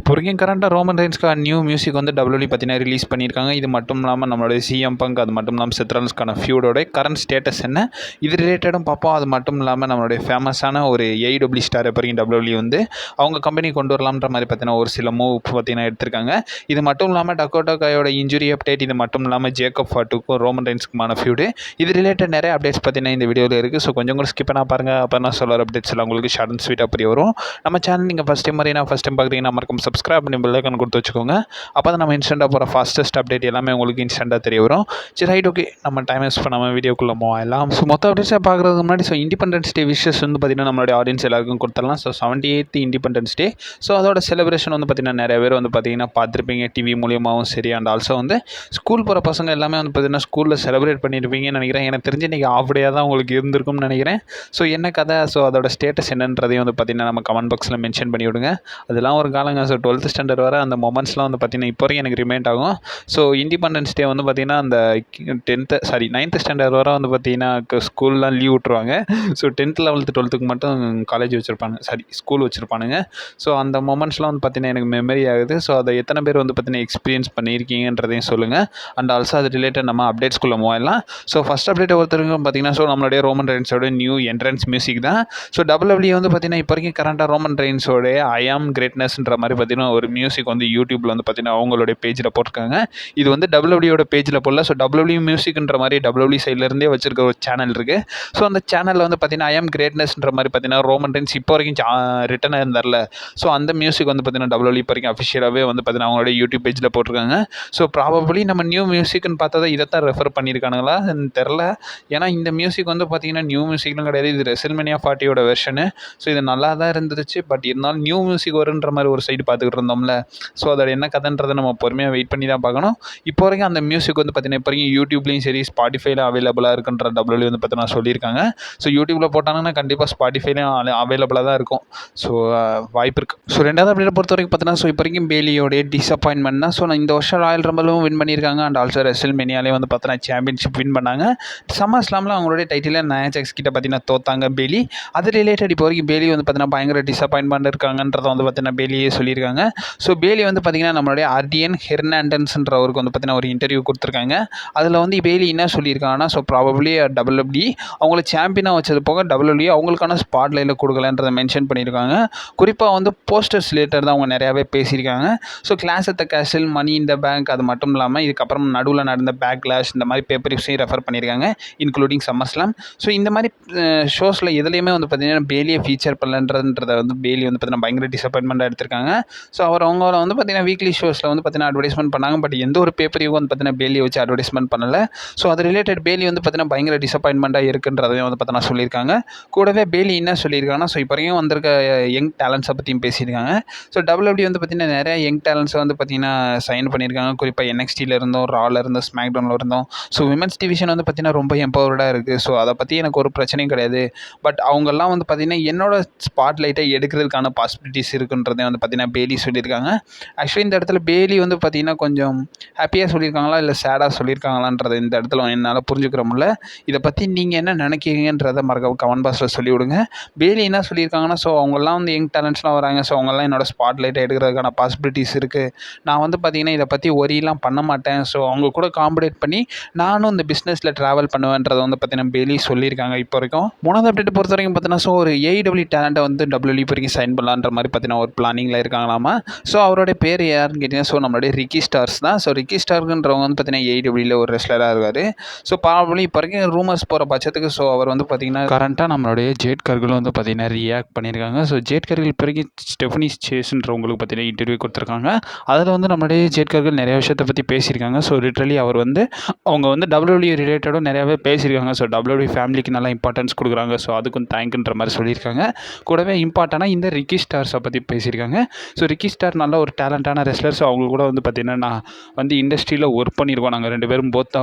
இப்போ வரைக்கும் கரண்ட்டாக ரோமன் ரெயின்ஸ்க்கான நியூ மியூசிக் வந்து WWE பார்த்தீங்கன்னா ரிலீஸ் பண்ணியிருக்காங்க. இது மட்டும் இல்லாமல் நம்மளுடைய சிஎம் பங்க், அது மட்டும் இல்லாமல் செத்ரான்ஸ்க்கான ஃபியூடோட கரண்ட் ஸ்டேட்டஸ் என்ன, இது ரிலேட்டடும் பார்ப்போம். அது மட்டும் இல்லாமல் நம்மளுடைய ஃபேமஸான ஒரு AEW ஸ்டார் இப்போ வரைக்கும் WWE வந்து அவங்க கம்பெனி கொண்டு வரலாம்ன்ற மாதிரி பார்த்தீங்கன்னா ஒரு சில மூவ் பார்த்தீங்கன்னா எடுத்திருக்காங்க. இது மட்டும் இல்லாமல் டக்கோட்டா காயோட இன்ஜுரி அப்டேட், இது மட்டும் இல்லாமல் ஜேக்கப் ஃபாட்டுக்கும் ரோமன் ரெயின்ஸ்க்குமான ஃபியூடு, இது ரிலேட்டட் நிறைய அப்டேட்ஸ் பார்த்தீங்கன்னா இந்த வீடியோவில் இருக்குது. ஸோ கொஞ்சம் கூட ஸ்கிப் பண்ணால் பாருங்கள். அப்போ நான் சொல்கிற அப்டேட்ஸ் எல்லாம் உங்களுக்கு ஷார்ட் அண்ட் ஸ்வீட்டாக புரிய வரும். நம்ம சேனல் நீங்கள் ஃபஸ்ட் டைம் பார்க்குறீங்கன்னா மறக்காம சப்ஸ்கிரைப் பண்ணி பெல் ஐகான் கொடுத்து வச்சுக்கோங்க. அப்போ தான் நம்ம இன்ஸ்டண்ட்டாக போகிற ஃபாஸ்டஸ்ட் அப்டேட் எல்லாமே உங்களுக்கு இன்ஸ்டண்ட்டாக தெரிய வரும். சரி, ரைட், ஓகே, நம்ம டைம் வேஸ்ட் பண்ணாமல் வீடியோக்குள்ளே போகலாம். ஸோ மொத்த அப்டேட்ஸை பார்க்குறதுக்கு முன்னாடி இண்டிபெண்டன்ஸ் டே விஷஸ் வந்து பார்த்திங்கன்னா நம்மளுடைய ஆடியன்ஸ் எல்லாருக்கும் கொடுத்துடலாம். So 78th independence day. So அதோட செலிப்ரேஷன் வந்து பார்த்திங்கன்னா நிறைய பேர் வந்து பார்த்திங்கன்னா பார்த்துருப்பீங்க டிவி மூலியமாகவும் சரி. அண்ட் ஆல்சோ வந்து ஸ்கூல் போகிற பசங்க எல்லாமே வந்து பார்த்திங்கன்னா ஸ்கூலில் செலிப்ரேட் பண்ணியிருப்பீங்கன்னு நினைக்கிறேன். எனக்கு தெரிஞ்சு இன்றைக்கி ஆஃப் டேயாக தான் உங்களுக்கு இருந்திருக்கும்னு நினைக்கிறேன். ஸோ என்ன கதை, ஸோ அதோட ஸ்டேட்டஸ் என்னன்றதையும் வந்து பார்த்திங்கன்னா நம்ம கமெண்ட் பாக்ஸில் மென்ஷன் பண்ணி விடுங்க. அதெல்லாம் ஒரு காலங்க. ஸோ 12th ஸ்டாண்டர்ட் வர அந்த மொமெண்ட்ஸ்லாம் வந்து பார்த்திங்கன்னா இப்போ வரைக்கும் எனக்கு ரிமைண்ட் ஆகும். ஸோ இண்டிபெண்டன்ஸ் டே வந்து பார்த்திங்கன்னா அந்த 9th ஸ்டாண்டர்ட் வர வந்து பார்த்திங்கன்னா ஸ்கூல்லாம் லீவ் விட்ருவாங்க. ஸோ 10th 11th 12th மட்டும் காலேஜ் வச்சுருப்பாங்க, ஸ்கூல் வச்சுருப்பானுங்க. ஸோ அந்த மொமெண்ட்ஸ்லாம் வந்து பார்த்திங்கன்னா எனக்கு மெமரி ஆகுது. ஸோ அதை எத்தனை பேர் வந்து பார்த்திங்கன்னா எக்ஸ்பீரியன்ஸ் பண்ணியிருக்கீங்கன்றதையும் சொல்லுங்கள். அண்ட் ஆல்சோ அது ரிலேட்டட் நம்ம அப்டேட்ஸ்குள்ளே போயிடலாம். ஸோ ஃபஸ்ட் அப்டேட் ஒருத்தருக்கும் பார்த்திங்கன்னா ஸோ நம்மளுடைய ரோமன் ரெயின்ஸோட நியூ என்ட்ரன்ஸ் மியூசிக் தான். ஸோ WWE வந்து பார்த்திங்கன்னா இப்போ வரைக்கும் கரண்ட்டாக ரோமன் ரெயின்ஸோட ஐ ஆம் கிரேட்னஸ்ன்ற மாதிரி பார்த்திங்கன்னா ஒரு மியூசிக் வந்து யூடியூப்பில் வந்து பார்த்திங்கன்னா அவங்களுடைய பேஜில் போட்டிருக்காங்க. இது வந்து WWEயோட பேஜில் போடல. ஸோ WWE மியூசிக்ன்ற மாதிரி WWE சைட்லேருந்தே வச்சிருக்க ஒரு சேனல் இருக்குது. ஸோ அந்த சேனலில் வந்து பார்த்திங்கன்னா ஐ ஆம் கிரேட்னஸ்ன்ற மாதிரி பார்த்திங்கன்னா ரோமன் ரெயின்ஸ் இப்போ வரைக்கும் ரிட்டனாக இருந்தார்ல. ஸோ அந்த மியூசிக் வந்து பார்த்திங்கன்னா WWE இப்போ வரைக்கும் அஃபிஷியலாகவே வந்து பார்த்திங்கன்னா அவங்களோட யூடியூப் பேஜில் போட்டிருக்காங்க. ஸோ ப்ராபப்ளி நம்ம நியூ மியூசிக்னு பார்த்தா தான் இதை தான் ரெஃபர் பண்ணியிருக்கானுங்களா தெரில. ஏன்னா இந்த மியூசிக் வந்து பார்த்திங்கன்னா நியூ மியூசிக்லாம் கிடையாது. இது ரெசல்மேனியா 40யோட வெர்ஷனு. ஸோ இது நல்லா தான் இருந்துச்சு. பட் இருந்தாலும் நியூ மியூசிக் வருன்ற மாதிரி ஒரு சைடு பார்த்துக்கிட்டு இருந்தோம்ல. ஸோ அதோட என்ன கதைன்றதை நம்ம பொறுமையாக வெயிட் பண்ணி தான் பார்க்கணும். இப்போ வரைக்கும் அந்த மியூசிக் வந்து பார்த்திங்கன்னா இப்போ வரைக்கும் யூடியூப்லேயும் சரி ஸ்பாட்டிஃபைல அவைலபிளாக இருக்குன்ற WWE வந்து பார்த்தீங்கன்னா சொல்லியிருக்காங்க. ஸோ யூடியூப்பில் போட்டாங்கன்னா கண்டிப்பாக ஸ்பாட்டிஃபைலையும் அவைலபிளாக தான் இருக்கும். ஸோ வாய்ப்பு இருக்குது. ஸோ ரெண்டாவது அப்டேட் பொறுத்த வரைக்கும் பார்த்தீங்கன்னா ஸோ இப்போ வரைக்கும் பேலியோடைய டிசப்பாயின்மெண்ட் தான். ஸோ இந்த வருஷம் ராயல் ரம்பலும் வின் பண்ணியிருக்காங்க. அண்ட் ஆல்சோ ரெசல்மேனியாலே வந்து பார்த்தீங்கன்னா சாம்பியன்ஷிப் வின் பண்ணாங்க. சம்மர் ஸ்லாமில் அவங்களுடைய டைட்டில் நயாஜாக்ஸ் கிட்ட பார்த்தீங்கன்னா தோத்தாங்க பேலி. அது ரிலேட்டட் இப்போ வரைக்கும் பேலி வந்து பார்த்தீங்கன்னா பயங்கர டிசப்பாயின்மெண்ட் இருக்காங்கன்றதை வந்து பார்த்தீங்கன்னா பேலியே சொல்லியிருக்காங்க. ஸோ பேலி வந்து பார்த்திங்கன்னா நம்மளுடைய ஆர்டிஎன் ஹெர்னாண்டன்ஸ்ன்றவருக்கு வந்து பார்த்திங்கன்னா ஒரு இன்டர்வியூ கொடுத்துருக்காங்க. அதில் வந்து பேலி என்ன சொல்லியிருக்காங்கன்னா ஸோ ப்ராபப்ளி WWE அவங்கள சாம்பியனாக வச்சது போக WWE அவங்களுக்கான ஸ்பாட் லைனில் கொடுக்கலன்றதை மென்ஷன் பண்ணியிருக்காங்க. குறிப்பாக வந்து போஸ்டர்ஸ் ரிலேட்டட் தான் அவங்க நிறையாவே பேசியிருக்காங்க. So clash at the castle, money in the bank, அது மட்டும் இல்லாமல் இதுக்கப்புறம் நடுவில் நடந்த பேக்லாஷ், இந்த மாதிரி பேப்பர்ஸையும் ரெஃபர் பண்ணியிருக்காங்க, இன்க்ளூடிங் சம்மர் ஸ்லாம். ஸோ இந்த மாதிரி ஷோஸில் எதுலேயுமே வந்து பார்த்திங்கன்னா பேலியை ஃபீச்சர் பண்ணலன்றதை வந்து பேலி வந்து பார்த்திங்கன்னா பயங்கர டிசப்பாயின்மெண்ட்டாக எடுத்திருக்காங்க. ஸோ அவங்கள வந்து பார்த்திங்கன்னா வீக்லி ஷோஸில் வந்து பார்த்திங்கன்னா அட்வர்டைஸ்மெண்ட் பண்ணாங்க. பட் எந்த ஒரு பேப்பரையும் வந்து பார்த்திங்கன்னா பேலியை வச்சு அட்வர்டைஸ்மெண்ட் பண்ணலை. ஸோ அது ரிலேட்டட் பேலி வந்து பார்த்திங்கன்னா பயங்கர டிசப்பாயின்மெண்ட்டாக இருக்குன்றதையும் வந்து பார்த்திங்கன்னா சொல்லியிருக்காங்க. கூடவே பேலி என்ன சொல்லியிருக்காங்கன்னா ஸோ இப்போ வரைக்கும் வந்திருக்க யங் டேலண்ட்ஸை பற்றியும் பேசியிருக்காங்க. ஸோ WWE வந்து பார்த்திங்கன்னா நிறைய யங் டேலண்ட்ஸை வந்து பார்த்திங்கன்னா சைன் பண்ணியிருக்காங்க. குறிப்பாக NXTயில் இருந்தோம், ராவில் இருந்தோம், ஸ்மாக்டவுனில் இருந்தோம். ஸோ விமென்ஸ் டிவிஷன் வந்து பார்த்திங்கன்னா ரொம்ப எம்பவர்டாக இருக்குது. ஸோ அதை பற்றி எனக்கு ஒரு பிரச்சனையும் கிடையாது. பட் அவங்கெல்லாம் வந்து பார்த்திங்கன்னா என்னோட ஸ்பாட் லைட்டை எடுக்கிறதுக்கான பாசிபிலிட்டிஸ் இருக்குன்றதை வந்து பார்த்திங்கன்னா பேலி சொல்லியிருக்காங்க. ஆக்சுவலி இந்த இடத்துல பேலி வந்து பார்த்திங்கன்னா கொஞ்சம் ஹாப்பியாக சொல்லியிருக்காங்களா இல்லை சேடாக சொல்லியிருக்காங்களான்றதை இந்த இடத்துல என்னால் புரிஞ்சுக்கிற முடியல. இதை பற்றி நீங்கள் என்ன நினைக்கிறீங்கன்றதை மறக்காம கமெண்ட் பாக்ஸில் சொல்லிவிடுங்க. பேலி என்ன சொல்லியிருக்காங்கன்னா ஸோ அவங்கெல்லாம் வந்து யங் டேலண்ட்ஸ்லாம் வராங்க. ஸோ அவங்கெல்லாம் என்னோடய ஸ்பாட் லைட்டை எடுக்கிறதுக்கான பாசிபிலிட்டிஸ் இருக்குது. நான் வந்து பார்த்திங்கன்னா இதை பற்றி ஒரியெலாம் பண்ண மாட்டேன். ஸோ அவங்க கூட காம்படேட் பண்ணி நானும் இந்த பிஸ்னஸில் ட்ராவல் பண்ணுவேன்றதை வந்து பார்த்திங்கன்னா பேலி சொல்லியிருக்காங்க இப்போ வரைக்கும். மூணாவது அப்டேட் பொறுத்த வரைக்கும் பார்த்தீங்கன்னா ஸோ ஒரு AEW டேலண்ட்டை வந்து WWE இப்போ வரைக்கும் சைன் பண்ணலான்ற மாதிரி பார்த்தீங்கன்னா ஒரு பிளானிங்கில் இருக்காங்களாமா. ஸோ அவருடைய பேர் யாருன்னு கேட்டிங்கன்னா ஸோ நம்மளுடைய ரிக்கி ஸ்டார்ஸ் தான். ஸோ ரிக்கி ஸ்டார்க்குன்றவங்க வந்து பார்த்திங்கன்னா AEWவில் ஒரு ரெஸ்லராக இருக்கார். ஸோ ப்ராபப்ளி இப்போ வரைக்கும் ரூமர்ஸ் போகிற பட்சத்துக்கு ஸோ அவர் வந்து பார்த்திங்கன்னா கரண்ட்டாக நம்மளுடைய ஜேட் கர்கில் வந்து பார்த்திங்கன்னா ரியாக்ட் பண்ணியிருக்காங்க. ஸோ ஜேட் கர்கில் இப்போ வரைக்கும் ஸ்டெஃபனி சேஸ்ன்றவங்களுக்கு பார்த்திங்கன்னா இன்டர்வியூ கொடுத்துருக்காங்க. அதில் வந்து நம்மளுடைய ஜேட் கர்கில் நிறைய விஷயத்தை பற்றி பேசியிருக்காங்க. ஸோ லிட்ரலி அவர் வந்து அவங்க வந்து WWE ரிலேட்டடும் நிறையாவே பேசியிருக்காங்க. ஸோ WWE ஃபேமிலிக்கு நல்லா இம்பார்ட்டன்ஸ் கொடுக்குறாங்க. ஸோ அதுக்கும் தேங்க்ன்ற மாதிரி சொல்லியிருக்காங்க. கூடவே இம்பார்ட்டனாக இந்த ரிக்கி ஸ்டார்ஸை பற்றி பேசியிருக்காங்க. ஸோ ரிக்கி ஸ்டார் நல்ல ஒரு டேலண்டான ரெஸ்லர்ஸ். அவங்க கூட வந்து பார்த்திங்கன்னா நான் வந்து இண்டஸ்ட்ரியில் ஒர்க் பண்ணியிருக்கோம். நாங்கள் 2 பேரும்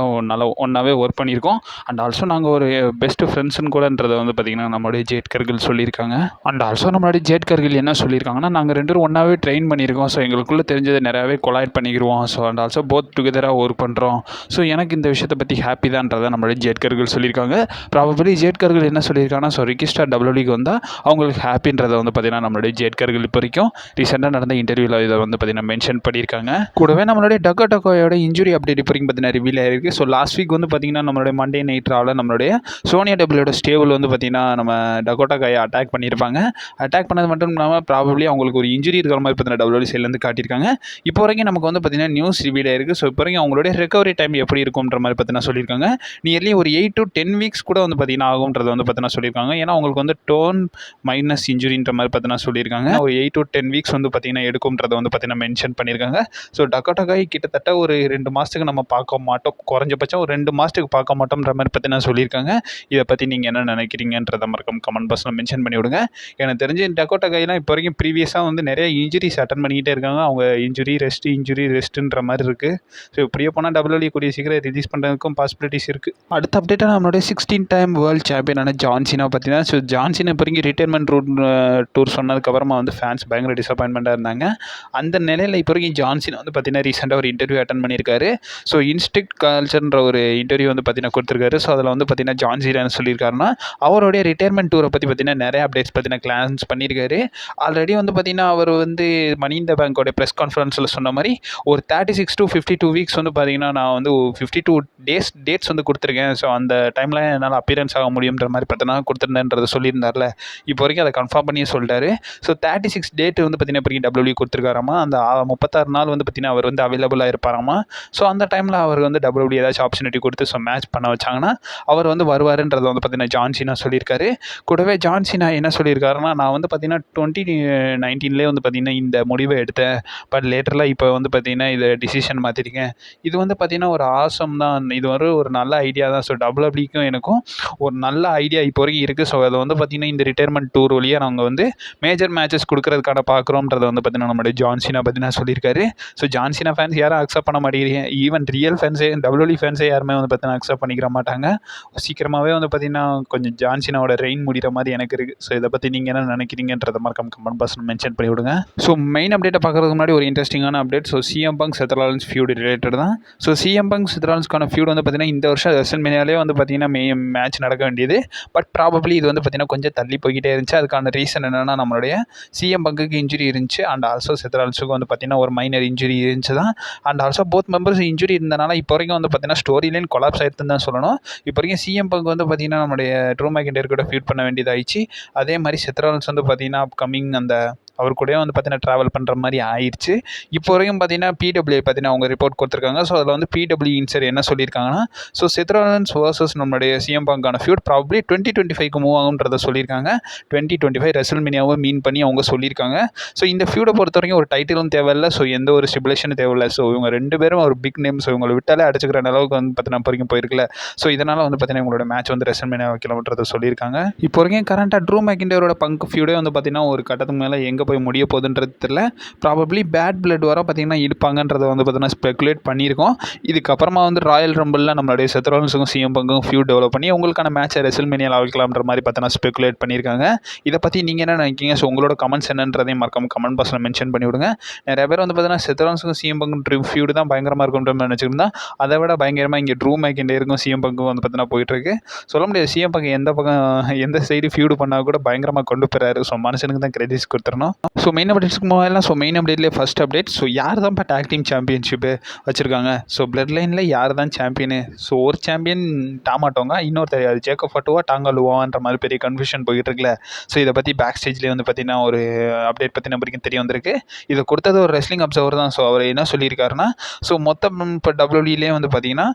நல்லா ஒன்றாவே ஒர்க் பண்ணியிருக்கோம். அண்ட் ஆல்சோ நாங்கள் ஒரு பெஸ்ட்டு ஃப்ரெண்ட்ஸுன்னு கூடன்றதை வந்து பார்த்திங்கன்னா நம்மளுடைய ஜேட் கர்கில் சொல்லியிருக்காங்க. அண்ட் ஆல்சோ நம்மளுடைய ஜேட் கர்கில் என்ன சொல்லியிருக்காங்கன்னா நாங்கள் 2 பேரும் ஒன்றாவே ட்ரெயின் பண்ணியிருக்கோம். ஸோ எங்களுக்குள்ளே தெரிஞ்சதை நிறையாவே கொலாய்ட் பண்ணிக்கிடுவோம். ஸோ அண்ட் ஆல்சோ போத் டுகெதராக ஒர்க் பண்ணுறோம். ஸோ எனக்கு இந்த விஷயத்தை பற்றி ஹாப்பி தான்றதை நம்மளுடைய ஜேட் கர்கில் சொல்லியிருக்காங்க. ப்ராபப்ளி ஜேட் கர்கில் என்ன சொல்லியிருக்காங்கன்னா ஸோ ரிக்கி ஸ்டார் WWEக்கு வந்தால் அவங்களுக்கு ஹாப்பின்றதை வந்து பார்த்திங்கன்னா நம்மளுடைய ஜேட் கர்கில் இப்போ வரைக்கும் ரீசெண்டாக நடந்த இன்டர்வியூவில் இதை வந்து பார்த்தீங்கன்னா மென்ஷன் பண்ணியிருக்காங்க. கூடவே நம்மளுடைய டக்கோட்டா காயோட இன்ஜுரி அப்டேட் இப்போ வரைக்கும் பார்த்தீங்கன்னா ரிவீல் ஆயிருக்கு. ஸோ லாஸ்ட் வீக் வந்து பார்த்தீங்கன்னா நம்மளுடைய மண்டே நைட் ராவில் நம்மளுடைய சோனியா டபிள்யூட ஸ்டேபிள் வந்து பார்த்தீங்கன்னா நம்ம டக்கோட்டா காயை அட்டாக் பண்ணியிருப்பாங்க. அட்டாக் பண்ணது மட்டும் இல்லாமல் ப்ராபப்ளி அவங்களுக்கு ஒரு இன்ஜுரி இருக்கிற மாதிரி பார்த்தீங்கன்னா டபிள்யூ சைட்லேருந்து காட்டியிருக்காங்க. இப்போ வரைக்கும் நமக்கு வந்து பார்த்தீங்கன்னா நியூஸ் ரிவீல் ஆயிருக்கு. ஸோ இப்போ வரைக்கும் அவங்களுடைய ரெக்கவரி டைம் எப்படி இருக்கும்ன்ற மாதிரி பார்த்தீங்கன்னா சொல்லியிருக்காங்க. நியர்லி ஒரு 8 to 10 வீக்ஸ் கூட வந்து பார்த்தீங்கன்னா ஆகும்ன்றதை வந்து பார்த்தீங்கன்னா சொல்லியிருக்காங்க. ஏன்னா அவங்களுக்கு வந்து டோன் மைனஸ் இன்ஜுரின்ற மாதிரி பார்த்தீங்கன்னா சொல்லியிருக்காங்க. ஒரு 8 to 10 வீக்ஸ் வந்து பார்த்தீங்கன்னா எடுக்கும்ன்றதை வந்து பார்த்தீங்கன்னா மென்ஷன் பண்ணியிருக்காங்க. ஸோ டக்கோட்டா காய் கிட்டத்தட்ட ஒரு 2 மாதத்துக்கு நம்ம பார்க்க மாட்டோம், குறைஞ்சபட்சம் ஒரு 2 மாதத்துக்கு பார்க்க மாட்டோம்ன்ற மாதிரி பார்த்தீங்கன்னா சொல்லியிருக்காங்க. இதை பற்றி நீங்கள் என்ன நினைக்கிறீங்கன்றதை மறக்காம கமெண்ட் பாக்ஸில் மென்ஷன் பண்ணி விடுங்க. எனக்கு தெரிஞ்சு டக்கோட்டா காய்லாம் இப்போ வரைக்கும் ப்ரீவியஸாக வந்து நிறைய இன்ஜுரிஸ் அட்டன் பண்ணிக்கிட்டே இருக்காங்க. அவங்க இன்ஜுரி ரெஸ்ட்டுன்ற மாதிரி இருக்குது. ஸோ இப்படியே போனால் டபிள்யூ கூடிய சீக்கிரம் ரிலீஸ் பண்ணுறதுக்கும் பாசிபிலிட்டிஸ் இருக்குது. அடுத்த அப்டேட்டாக நம்மளுடைய 16 டைம் வேர்ல்டு சாம்பியனான ஜான் சீனா பார்த்தீங்கன்னா, ஸோ ஜான் சீனா இப்போ வரைக்கும் ரிட்டைர்மெண்ட் டூர் சொன்னதுக்கப்புறமா வந்து ஃபேன்ஸ் பயங்கர டிசப்பாயின்மெண்ட்டாக இருந்தாங்க. அந்த நிலையில் இப்போ வரைக்கும் ஜான் சீனா வந்து பார்த்தீங்கன்னா ரீசெண்டாக ஒரு இன்டர்வியூ அட்டன் பண்ணியிருக்காரு. ஸோ இன்ஸ்டிக்ட் கல்ச்சர்ன்ற ஒரு இன்டர்வியூ வந்து பார்த்தீங்கன்னா கொடுத்துருக்காரு. ஸோ அதில் வந்து பார்த்தீங்கன்னா ஜான் சீனா என்ன சொல்லியிருக்காருன்னா, அவருடைய ரிட்டையர்மெண்ட் டூரை பற்றி பார்த்தீங்கன்னா நிறைய அப்டேட்ஸ் பார்த்தீங்கன்னா கிளான்ஸ் பண்ணியிருக்காரு. ஆல்ரெடி வந்து பார்த்தீங்கன்னா அவர் வந்து மணி இந்த பேங்கோட ப்ரெஸ் கான்ஃபரன்ஸில் சொன்ன மாதிரி ஒரு 36 to 52 வீக்ஸ் வந்து பார்த்தீங்கன்னா நான் வந்து 52 டேட்ஸ் வந்து கொடுத்துருக்கேன். ஸோ அந்த டைமில் என்னால் அப்பியரன்ஸ் ஆக முடியுன்ற மாதிரி பார்த்தீங்கன்னா கொடுத்துருந்தேன்றதை சொல்லியிருந்தார்ல. இப்போ வரைக்கும் அதை கன்ஃபார்ம் பண்ணியே சொல்லிட்டாரு. ஸோ 36 டேட் வந்து பார்த்தீங்கன்னா இப்போ டபிள்யூ கொடுத்துருக்காராமா. அந்த 36 நாள் வந்து பார்த்தீங்கன்னா அவர் வந்து அவைலபிளாக இருப்பாராமா. ஸோ அந்த டைமில் அவர் வந்து டபிள்யூ ஏதாச்சும் ஆப்பர்ச்சுனிட்டி கொடுத்து ஸோ மேட்ச் பண்ண வச்சாங்கன்னா அவர் வந்து வருவாருன்றதை வந்து பார்த்தீங்கன்னா ஜான் சீனா சொல்லியிருக்காரு. கூடவே ஜான் சீனா என்ன சொல்லியிருக்காருன்னா, நான் வந்து பார்த்தீங்கன்னா 2019 வந்து பார்த்தீங்கன்னா இந்த முடிவை எடுத்தேன். பட் லேட்டரில் இப்போ வந்து பார்த்தீங்கன்னா இதை டிசிஷன் மாற்றிருக்கேன். இது வந்து பார்த்தீங்கன்னா ஒரு ஆசம் தான். இது ஒரு நல்ல ஐடியா தான். ஸோ டபிள்யூக்கும் எனக்கும் ஒரு நல்ல ஐடியா இப்போ வரைக்கும் இருக்குது. ஸோ அதை வந்து பார்த்தீங்கன்னா இந்த ரிட்டையர்மெண்ட் டூர் வழியாக நாங்கள் வந்து மேஜர் மேட்சஸ் கொடுக்கறதுக்கான பார்க்குறோன்றதை வந்து பார்த்தீங்கன்னா நம்மளுடைய ஜான் சீனா பார்த்தீங்கன்னா சொல்லியிருக்காரு. ஸோ ஜான் சீனா ஃபேன்ஸ் யாரும் அக்செப்ட் பண்ண மாட்டேங்கிறீங்க. ஈவன் ரியல் ஃபேன்ஸே டபிள்யூ ஃபேன்ஸே யாருமே வந்து பார்த்தீங்கன்னா அக்செப்ட் பண்ணிக்கிற மாட்டாங்க. சீக்கிரமாகவே வந்து பார்த்தீங்கன்னா கொஞ்சம் ஜான் சீனாவோட ரெயின் முடிகிற மாதிரி எனக்கு இருக்குது. ஸோ இதை பற்றி நீங்கள் என்ன நினைக்கிறீங்கன்றதை மறக்காம கமெண்ட் பாக்ஸில் மென்ஷன் பண்ணி விடுங்க. ஸோ மெயின் அப்டேட்டை பார்க்குறதுக்கு முன்னாடி ஒரு இன்ட்ரெஸ்டிங்கான update. So CM Punk Seth Rollins feud related தான். ஸோ சிஎம் பங்க் செத் ராலின்ஸ்க்கான ஃபியூட் வந்து பார்த்தீங்கன்னா இந்த வருஷம் ரெஸ்ல்மேனியாலே வந்து பார்த்தீங்கன்னா மேட்ச் நடக்க வேண்டியது. பட் ப்ராபப்ளி இது வந்து பார்த்தீங்கன்னா கொஞ்சம் தள்ளி போய்கிட்டே இருந்துச்சு. அதுக்கான ரீசன் என்னென்னா நம்மளுடைய சிஎம் பங்குக்கு இன்ஜுரி இருந்துச்சு. அண்ட் ஆல்சோ செத் ராலின்ஸுக்கு வந்து பார்த்தீங்கன்னா ஒரு மைனர் இன்ஜுரி இருந்துச்சு தான். And also both members injury இருந்தனால இப்போ வரைக்கும் வந்து பார்த்தீங்கன்னா ஸ்டோரி லைன் கொலாப்ஸ் ஆகிடுதுன்னு தான் சொல்லணும். இப்போ வரைக்கும் சிஎம் பங்க் வந்து பார்த்தீங்கன்னா நம்மளுடைய ட்ரூ மேக்கின்டர் கூட ஃபீட் பண்ண வேண்டியதாகிடுச்சு. அதே மாதிரி செத் ராலின்ஸ் வந்து பார்த்தீங்கன்னா அப்கமிங் அந்த அவர் கூடயே வந்து பார்த்தீங்கன்னா ட்ராவல் பண்ணுற மாதிரி ஆயிடுச்சு. இப்போ வரைக்கும் பார்த்தீங்கன்னா பிடபிள்யூ பார்த்தீங்கன்னா அவங்க ரிப்போர்ட் கொடுத்துருக்காங்க. ஸோ அதில் வந்து பிடபிள்யூ இன்சர் என்ன சொல்லியிருக்காங்கன்னா, ஸோ செத் ராலின்ஸ் வர்சஸ் நம்மளுடைய சிஎம் பங்கான ஃபியூட் ப்ராபப்ளி 2025க்கு மூவ் ஆகுன்றதை சொல்லியிருக்காங்க. 2025 ரெஸ்ல்மேனியாவை மீன் பண்ணி அவங்க சொல்லியிருக்காங்க. ஸோ இந்த ஃபியூடை பொறுத்த வரைக்கும் ஒரு டைட்டிலும் தேவையில்லை. ஸோ எந்த ஒரு ஸ்டிபுலேஷனும் தேவையில்லை. ஸோ இவங்க 2 பேரும் ஒரு பிக் நேம். ஸோ இவங்களை விட்டாலே அடிச்சுக்கிற அளவுக்கு வந்து பார்த்தீங்கன்னா வரைக்கும் போயிருக்கல. ஸோ இதனால் வந்து பார்த்தீங்கன்னா இவங்களோட மேட்ச் வந்து ரெஸ்ல்மேனியா வைக்கலாம்ன்றதை சொல்லியிருக்காங்க. இப்போ வரைக்கும் கரண்ட்டாக ட்ரூ மேக்கின்டரோட பங்க் ஃபியூடே வந்து பார்த்தீங்கன்னா ஒரு கட்டத்துக்கு மேலே எங்கே போய் முடிய போகுதுன்றது தெரியல. ப்ராபப்ளி பேட் பிளட் வர பார்த்தீங்கன்னா இருப்பாங்கன்றதை வந்து பார்த்தீங்கன்னா ஸ்பெகுலேட் பண்ணியிருக்கோம். இதுக்கப்புறமா வந்து ராயல் ரம்பிளில் நம்மளுடைய செத் ராலின்ஸுக்கும் சிஎம் பங்கும் ஃபியூட் டெவலப் பண்ணி உங்களுக்கான மேட்சை ரெஸ்ல்மேனியாவில் வைக்கலாம்ன்ற மாதிரி பார்த்தீங்கன்னா ஸ்பெகுலேட் பண்ணியிருக்காங்க. இதை பற்றி நீங்கள் என்ன நினைக்கிங்க? ஸோ உங்களோட கமெண்ட்ஸ் என்னன்றதையும் மறக்காம கமெண்ட் பாக்ஸில் மென்ஷன் பண்ணி விடுங்க. நிறைய பேர் வந்து பார்த்தீங்கன்னா செத் ராலின்ஸுக்கும் சிஎம் பங்கும் ஃபியூடு தான் பயங்கரமாக இருக்கும்ன்ற மாதிரி நினச்சிருந்தா, அதை விட பயங்கரமாக இங்கே ட்ரூ மேக்கின்டருக்கும் சிஎம் பங்கும் வந்து பார்த்தீங்கன்னா போயிட்டுருக்கு. சொல்ல முடியாது சிஎம் பங்கு எந்த சைடு ஃபியூடு பண்ணால் கூட பயங்கரமாக கொண்டு போகிறாரு. ஸோ மனுஷனுக்கு தான் கிரெடிட்ஸ் கொடுத்துடணும். ஸோ மெயின் அப்டேட்ஸ்க்கு முதல்லாம் மெயின் அப்டேட்லேயே ஃபஸ்ட் அப்டேட். ஸோ யார் தான் இப்போ டேக் டீம் சாம்பியன்ஷிப்பு வச்சுருக்காங்க? ஸோ பிளட் லைனில் யார் தான் சாம்பியனு? ஸோ ஒரு சாம்பியன் டாமாட்டோங்க, இன்னொரு தெரியாது ஜேக்கப் ஃபட்டுவா டாங்காலுவான்ற மாதிரி பெரிய கன்ஃபியூஷன் போயிட்டு இருக்குல்ல. ஸோ இதை பற்றி பேக் ஸ்டேஜ்லேயே வந்து பார்த்தீங்கன்னா ஒரு அப்டேட் பற்றி நம்மளுக்கு தெரிய வந்திருக்கு. இதை கொடுத்தது ஒரு ரெஸ்லிங் அப்சர்வர் தான். ஸோ அவர் என்ன சொல்லியிருக்காருன்னா, ஸோ மொத்தம் இப்போ டபிள்யூலேயே வந்து பார்த்தீங்கன்னா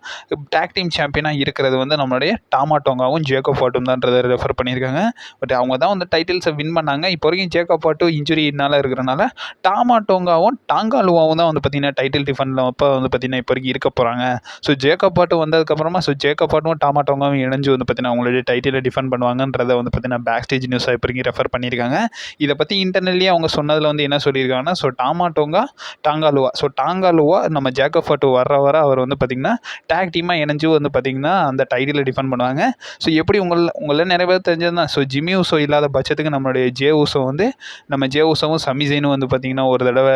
டேக் டீம் சாம்பியனாக இருக்கிறது வந்து நம்மளுடைய டாமாட்டோங்காவும் ஜேக்கப் ஃபாட்டும் தான்றதை ரெஃபர் பண்ணியிருக்காங்க. பட் அவங்க தான் வந்து டைட்டில்ஸை வின் பண்ணாங்க. இப்போ வரைக்கும் ஜேக்கப் ஃபாட்டு இன்ஜுரினால இருக்கிறனால டாமாட்டோங்காவும் டாங்காலுவாவும் தான் வந்து பார்த்தீங்கன்னா டைட்டில் டிஃபனில் அப்போ வந்து பார்த்தீங்கன்னா இப்போ வரைக்கும் இருக்க போகிறாங்க. ஸோ ஜேக்கப் ஃபாட்டு வந்ததுக்கப்புறமா ஸோ ஜேக்கப் ஃபாட்டும் டாமாட்டோங்காவும் இணைஞ்சு வந்து பார்த்தீங்கன்னா அவங்களுடைய டைட்டிலை டிஃபெண்ட் பண்ணுவாங்கன்றதை வந்து பார்த்தீங்கன்னா பேக் ஸ்டேஜ் நியூஸாக இப்போ வரைக்கும் ரெஃபர் பண்ணியிருக்காங்க. இதை பற்றி இன்டர்னல்லியே அவங்க சொன்னதில் வந்து என்ன சொல்லியிருக்காங்கன்னா, ஸோ டாமாட்டோங்கா டாங்காலுவா நம்ம ஜேக்கப் ஃபாட்டு வர அவர் வந்து பார்த்தீங்கன்னா டேக் டீமாக இணைஞ்சு வந்து பார்த்தீங்கன்னா அந்த டைட்டிலை டிஃபெண்ட் பண்ணுவாங்க. ஸோ எப்படி உங்களில் நிறைய பேர் தெரிஞ்சது தான். ஸோ ஜிம்மி ஊசோ இல்லாத பட்சத்துக்கு நம்மளுடைய ஜே ஊசோ வந்து நம்ம ஜே ஜே உசோவும் சமிசைனும் வந்து பார்த்திங்கன்னா ஒரு தடவை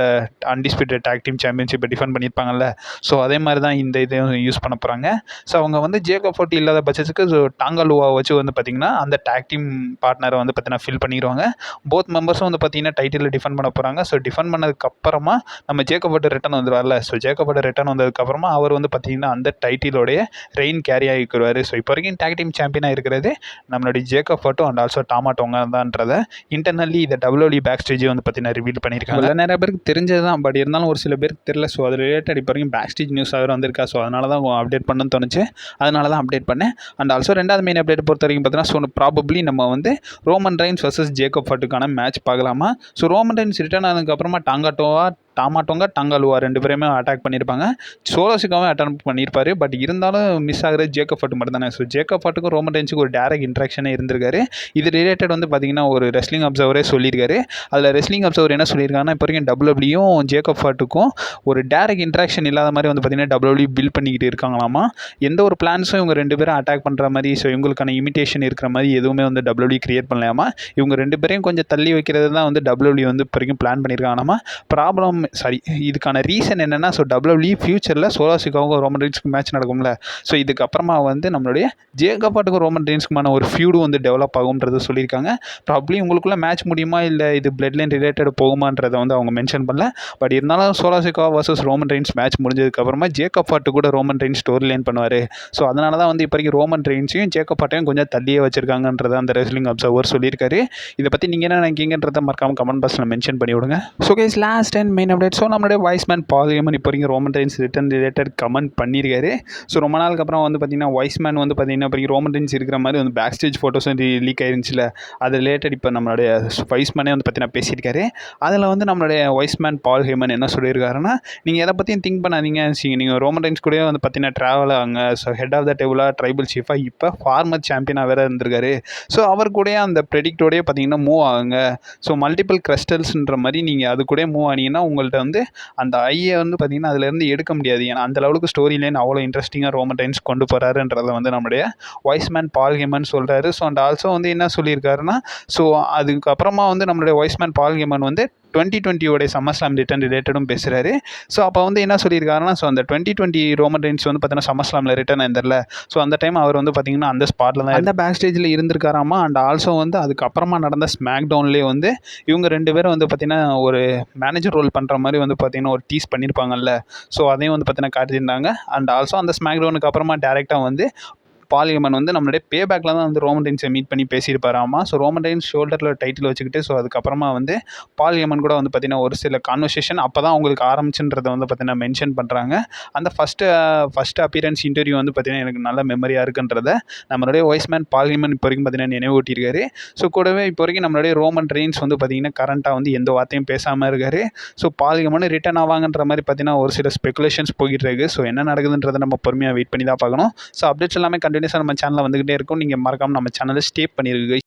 அன்டிஸ்பியூட்டட் டாக் டீம் சாம்பியன்ஷிப்பை டிஃபெண்ட் பண்ணியிருப்பாங்கல்ல. ஸோ அதே மாதிரி தான் இந்த இதையும் யூஸ் பண்ண போகிறாங்க. ஸோ அவங்க வந்து ஜேக்கப் ஃபோர்ட்டி இல்லாத பட்சத்துக்கு ஸோ டாங்கலுவா வச்சு வந்து பார்த்திங்கன்னா அந்த டாக் டீம் பார்ட்னரை வந்து பார்த்தீங்கன்னா ஃபில் பண்ணிடுவாங்க. போத் மெம்பர்ஸும் வந்து பார்த்திங்கன்னா டைட்டிலில் டிஃபெண்ட் பண்ண போகிறாங்க. ஸோ டிஃபெண்ட் பண்ணதுக்கப்புறமா நம்ம ஜேக்கப் ஃபோர்ட்டி ரிட்டன் வந்துடுவார்ல. ஸோ ஜேக்கப் ஃபோர்ட்டி ரிட்டன் வந்ததுக்கப்புறமா அவர் வந்து பார்த்திங்கன்னா அந்த டைட்டிலோடைய ரெயின் கேரி ஆகிக்குவார். ஸோ இப்போ வரைக்கும் டாக் டீம் சாம்பியனாக இருக்கிறது நம்மளுடைய Jacob Fatu and also Tama Tonga தான்றதை இன்டர்னலி இதை WWE பேக் ஸ்டேஜ் வந்து பார்த்தீங்கன்னா ரிவீல் பண்ணியிருக்காங்க. நிறைய பேருக்கு தெரிஞ்சது தான், பட் இருந்தாலும் ஒரு சில பேருக்கு தெரியல. ஸோ அது ரிலேட்டட் இப்போ வரைக்கும் பேக் ஸ்டேஜ் நியூஸ் ஆகிற வந்திருக்கா. ஸோ அதனால தான் அப்டேட் பண்ணணும்னு தோணுச்சு, அதனால தான் அப்டேட் பண்ணேன். அண்ட் ஆல்சோ ரெண்டாவது மெயின் அப்டேட் பொறுத்த வரைக்கும் பார்த்தீங்கன்னா ஸோ ப்ராபப்ளி நம்ம வந்து ரோமன் ரெயின்ஸ் வர்சஸ் ஜேக்கப் ஃபோர்ட்டுக்கான மேட்ச் பார்க்கலாமா. ஸோ ரோமன் ரெயின்ஸ் ரிட்டர்ன் ஆனதுக்கப்புறமா டாமா டோங்கா டாங்கலுவா 2 பேருமே அட்டாக் பண்ணியிருப்பாங்க. சோலோ சிக்காவும் அட்டன் பண்ணியிருப்பார். பட் இருந்தாலும் மிஸ் ஆகிற ஜேக்கப் ஃபோர்ட் மட்டும் தானே. ஸோ ஜேக்கப் ஃபோர்ட்டுக்கும் ரோமன் ரெயின்ஸுக்கு ஒரு டேரக்ட் இன்ட்ராக்ஷனே இருந்திருக்காரு. இது ரிலேட்டட் வந்து பார்த்திங்கன்னா ஒரு ரெஸ்லிங் அப்சர்வரே சொல்லியிருக்காரு. அதில் ரெஸ்லிங் அப்சர்வர் என்ன சொல்லியிருக்காங்கன்னா இப்போ வரைக்கும் WWEயும் ஜேக்கப் ஃபோர்ட்டுக்கும் ஒரு டேரக்ட் இன்ட்ராக்ஷன் இல்லாத மாதிரி வந்து பார்த்திங்கன்னா WWE பில்ட் பண்ணிக்கிட்டு இருக்காங்களாமா. எந்த ஒரு பிளான்ஸும் இவங்க 2 பேரும் அட்டாக் பண்ணுற மாதிரி, ஸோ இவங்களுக்கான இமிட்டேஷன் இருக்கிற மாதிரி எதுவுமே வந்து WWE கிரியேட் பண்ணலாமா. இவங்க 2 பேரையும் கொஞ்சம் தள்ளி வைக்கிறது தான் வந்து WWE வந்து இப்போ வரைக்கும் பிளான் பண்ணியிருக்காங்களாமா. ப்ராப்ளம் இதுக்கான ரீசன் என்னென்னா ஸோ WWE ஃபியூச்சரில் சோலோ சிக்காவுக்கும் ரோமன் ரெயின்ஸ்க்கு மேட்ச் நடக்கும்ல. ஸோ இதுக்கப்புறமா வந்து நம்மளுடைய ஜேக்கப் ஃபோர்ட்டுக்கும் ரோமன் ரெயின்ஸ்க்குமான ஒரு ஃபியூடு வந்து டெவலப் ஆகும்ன்றது சொல்லியிருக்காங்க. ப்ராப்ளி உங்களுக்குள்ள மேட்ச் முடியுமா இல்லை இது பிளட் லைன் ரிலேட்டட் போகுமான்றதை வந்து அவங்க மென்ஷன் பண்ணல. பட் இருந்தாலும் Solo Sikoa versus Roman Reigns match முடிஞ்சதுக்கப்புறமா ஜேக்கப் ஃபோர்ட்டு கூட ரோமன் ரெயின்ஸ் ஸ்டோரி லைன் பண்ணுவார். ஸோ அதனால தான் வந்து இப்போ வரைக்கும் ரோமன் ரெயின்ஸையும் ஜேக்கப் ஃபோர்ட்டையும் கொஞ்சம் தள்ளியே வச்சிருக்காங்கன்றதை அந்த ரெஸ்லிங் அப்சர்வர் சொல்லியிருக்காரு. இதை பற்றி நீங்கள் என்ன நினைக்கிங்கன்றதை மறக்காமல் கமெண்ட் பாக்ஸில் மென்ஷன் பண்ணி விடுங்க. So guys last and main update. So நம்மளுடைய வைஸ்மேன் பால் ஹேமன் இப்போ வரைக்கும் Roman Reigns return related comment பண்ணியிருக்காரு. ஸோ ரொம்ப நாளுக்கு அப்புறம் வந்து பார்த்திங்கன்னா வைஸ்மேன் வந்து பார்த்திங்கன்னா இப்போ ரோமன் ரெயின்ஸ் இருக்கிற மாதிரி வந்து பேக் ஸ்டேஜ் ஃபோட்டோஸும் லீக் ஆயிருந்துச்சுல. அது ரிலேட்டட் இப்போ நம்மளுடைய வைஸ்மேனே வந்து பார்த்தீங்கன்னா பேசியிருக்காரு. அதில் வந்து நம்மளுடைய வைஸ்மேன் பால் ஹேமன் என்ன சொல்லியிருக்காருன்னா, நீங்கள் எதை பற்றியும் திங்க் பண்ணாதீங்க. நீங்கள் ரோமன் ரெயின்ஸ் கூட வந்து பார்த்தீங்கன்னா ட்ராவல் ஆகுங்க. ஸோ ஹெட் ஆஃப் த டேபிளாக ட்ரைபல் சீஃபாக இப்போ ஃபார்மர் சாம்பியனாக வேறு இருந்திருக்காரு. ஸோ அவர் கூட அந்த ப்ரெடிக்டோடய பார்த்தீங்கன்னா மூவ் ஆகுங்க. ஸோ மல்டிபிள் கிறிஸ்டல்ஸ்ன்ற மாதிரி நீங்கள் அது கூட மூவ் ஆனீங்கன்னா உங்கள்கிட்ட வந்து அந்த ஐயை வந்து பார்த்திங்கன்னா அதிலேருந்து எடுக்க முடியாது. ஏன்னா அந்த அளவுக்கு ஸ்டோரி லைன் அவ்வளோ இன்ட்ரெஸ்டிங்காக ரோமன் ரெயின்ஸ் கொண்டு போகிறாருன்றதை வந்து நம்முடைய வைஸ்மேன் பால் ஹேமன் சொல்கிறாரு. ஸோ அண்ட் ஆல்சோ வந்து என்ன சொல்லியிருக்காருன்னா, ஸோ அதுக்கப்புறமா வந்து நம்மளுடைய வைஸ்மேன் பால் ஹேமன் வந்து 2020 சம்மர்ஸ்லாம் ரிட்டர்ன் ரிலேட்டடும் பேசுகிறாரு. ஸோ அப்போ வந்து என்ன சொல்லியிருக்காருன்னா, ஸோ அந்த 2020 ரோமன் ரெயின்ஸ் வந்து பார்த்தீங்கன்னா சம்மர்ஸ்லாமில் ரிட்டர்ன் ஆயிருந்தல. ஸோ அந்த டைம் அவர் வந்து பார்த்திங்கன்னா அந்த ஸ்பாட்டில் தான் அந்த பேக் ஸ்டேஜில் இருந்திருக்காராமா. அண்ட் ஆல்சோ வந்து அதுக்கப்புறமா நடந்த ஸ்மாக் டவுன்லேயே வந்து இவங்க 2 பேரும் வந்து பார்த்திங்கன்னா ஒரு மேனேஜர் ரோல் பண்ணுற மாதிரி வந்து பார்த்திங்கன்னா ஒரு டீஸ் பண்ணியிருப்பாங்கல்ல. ஸோ அதையும் வந்து பார்த்திங்கன்னா காட்டியிருந்தாங்க. அண்ட் ஆல்சோ அந்த ஸ்மாக் டவுனுக்கு அப்புறமா டேரெக்டாக வந்து பால் ஹேமன் வந்து நம்மளுடைய பே பேக்கில் தான் வந்து ரோமன் ரெயின்ஸை மீட் பண்ணி பேசியிருப்பாராமா. ஸோ ரோமன் ரெயின்ஸ் ஷோல்டரில் டைட்டில் வச்சுக்கிட்டு ஸோ அதுக்கப்புறமா வந்து பால் ஹேமன் கூட வந்து பார்த்திங்கன்னா ஒரு சில கான்வர்சேஷன் அப்போ தான் அவங்களுக்கு ஆரம்பிச்சுன்றதை வந்து பார்த்திங்கன்னா மென்ஷன் பண்ணுறாங்க. அந்த ஃபஸ்ட்டு அப்பியரன்ஸ் இன்டர்வியூ வந்து பார்த்திங்கன்னா எனக்கு நல்ல மெமரியாக இருக்குன்றதை நம்மளுடைய வைஸ்மேன் பால் ஹேமன் இப்போ வரைக்கும் பார்த்திங்கன்னா நினைவூட்டியிருக்காரு. ஸோ கூடவே இப்போ வரைக்கும் நம்மளுடைய ரோமன் ரெயின்ஸ் வந்து பார்த்திங்கன்னா கரண்ட்டாக வந்து எந்த வார்த்தையும் பேசாமல் இருக்கார். ஸோ பால் ஹேமன் ரிட்டர்ன் ஆவாங்கன்ற மாதிரி பார்த்திங்கன்னா ஒரு சில ஸ்பெகுலேஷன்ஸ் போய்கிட்டு இருக்குது. ஸோ என்ன நடக்குதுன்றதை நம்ம பொறுமையாக வெயிட் பண்ணி தான் பார்க்கணும். ஸோ அப்டேட்ஸ் எல்லாமே கண்டினியூஸாக நம்ம சேனலில் வந்துகிட்டே இருக்கும். நீங்கள் மறக்காமல் நம்ம சேனலை ஸ்டே பண்ணிருக்கு.